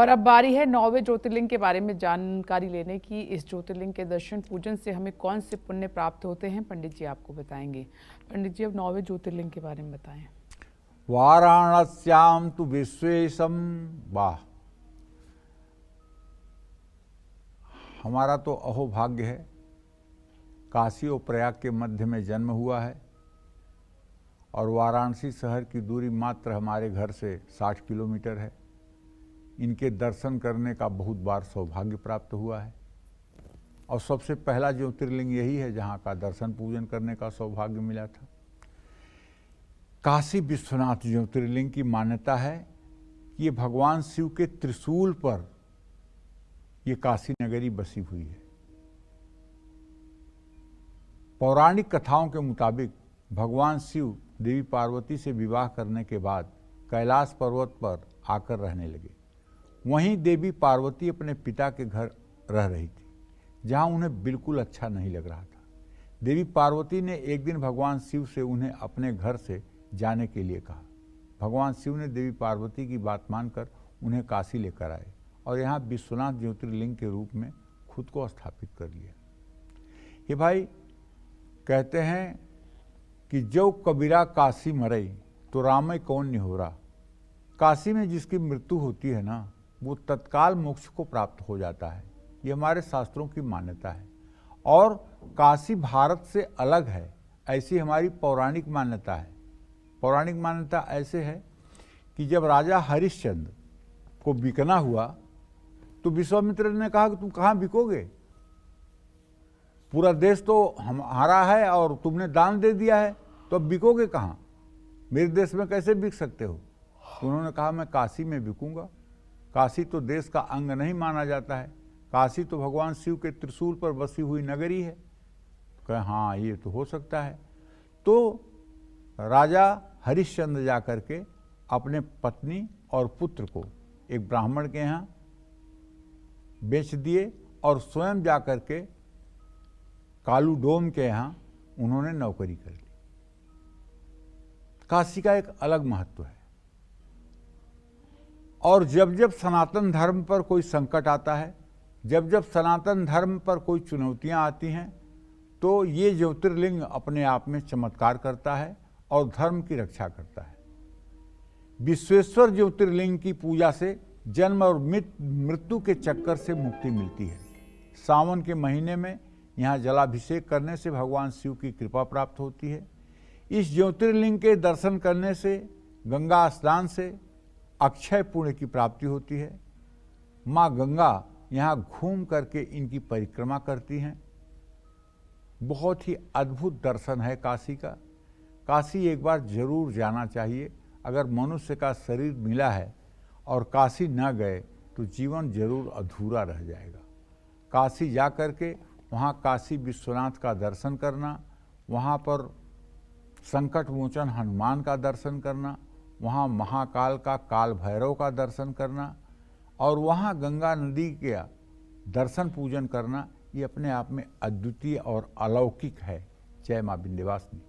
और अब बारी है 9वें ज्योतिर्लिंग के बारे में जानकारी लेने की। इस ज्योतिर्लिंग के दर्शन पूजन से हमें कौन से पुण्य प्राप्त होते हैं, पंडित जी आपको बताएंगे। पंडित जी अब 9वें ज्योतिर्लिंग के बारे में बताएं। वाराणस्याम तु विश्वेशम, वाह, हमारा तो अहोभाग्य है, काशी और प्रयाग के मध्य में जन्म हुआ है और वाराणसी शहर की दूरी मात्र हमारे घर से 60 किलोमीटर है। इनके दर्शन करने का बहुत बार सौभाग्य प्राप्त हुआ है और सबसे पहला ज्योतिर्लिंग यही है जहाँ का दर्शन पूजन करने का सौभाग्य मिला था। काशी विश्वनाथ ज्योतिर्लिंग की मान्यता है कि ये भगवान शिव के त्रिशूल पर ये काशी नगरी बसी हुई है। पौराणिक कथाओं के मुताबिक भगवान शिव देवी पार्वती से विवाह करने के बाद कैलाश पर्वत पर आकर रहने लगे। वहीं देवी पार्वती अपने पिता के घर रह रही थी, जहां उन्हें बिल्कुल अच्छा नहीं लग रहा था। देवी पार्वती ने एक दिन भगवान शिव से उन्हें अपने घर से जाने के लिए कहा। भगवान शिव ने देवी पार्वती की बात मानकर उन्हें काशी लेकर आए और यहाँ विश्वनाथ ज्योतिर्लिंग के रूप में खुद को स्थापित कर लिया। ये भाई कहते हैं कि जो कबीरा काशी मरई तो रामय कौन निहोरा। काशी में जिसकी मृत्यु होती है ना, वो तत्काल मोक्ष को प्राप्त हो जाता है। ये हमारे शास्त्रों की मान्यता है और काशी भारत से अलग है, ऐसी हमारी पौराणिक मान्यता है। पौराणिक मान्यता ऐसे है कि जब राजा हरिश्चंद्र को बिकना हुआ तो विश्वामित्र ने कहा कि तुम कहाँ बिकोगे, पूरा देश तो हमारा है और तुमने दान दे दिया है, तो अब बिकोगे कहाँ, मेरे देश में कैसे बिक सकते हो। तो उन्होंने कहा मैं काशी में बिकूंगा। काशी तो देश का अंग नहीं माना जाता है, काशी तो भगवान शिव के त्रिशूल पर बसी हुई नगरी है। कहे हाँ ये तो हो सकता है। तो राजा हरिश्चंद्र जाकर के अपने पत्नी और पुत्र को एक ब्राह्मण के यहाँ बेच दिए और स्वयं जाकर के कालू डोम के यहाँ उन्होंने नौकरी कर ली। काशी का एक अलग महत्व है और जब जब सनातन धर्म पर कोई संकट आता है, जब जब सनातन धर्म पर कोई चुनौतियां आती हैं, तो ये ज्योतिर्लिंग अपने आप में चमत्कार करता है और धर्म की रक्षा करता है। विश्वेश्वर ज्योतिर्लिंग की पूजा से जन्म और मृत्यु के चक्कर से मुक्ति मिलती है। सावन के महीने में यहाँ जलाभिषेक करने से भगवान शिव की कृपा प्राप्त होती है। इस ज्योतिर्लिंग के दर्शन करने से, गंगा स्नान से अक्षय पुण्य की प्राप्ति होती है। माँ गंगा यहाँ घूम करके इनकी परिक्रमा करती हैं। बहुत ही अद्भुत दर्शन है काशी का। काशी एक बार जरूर जाना चाहिए। अगर मनुष्य का शरीर मिला है और काशी न गए तो जीवन जरूर अधूरा रह जाएगा। काशी जा कर के वहाँ काशी विश्वनाथ का दर्शन करना, वहाँ पर संकट मोचन हनुमान का दर्शन करना, वहाँ महाकाल का काल भैरव का दर्शन करना और वहाँ गंगा नदी के दर्शन पूजन करना, ये अपने आप में अद्वितीय और अलौकिक है। जय माँ विंध्यवासिनी।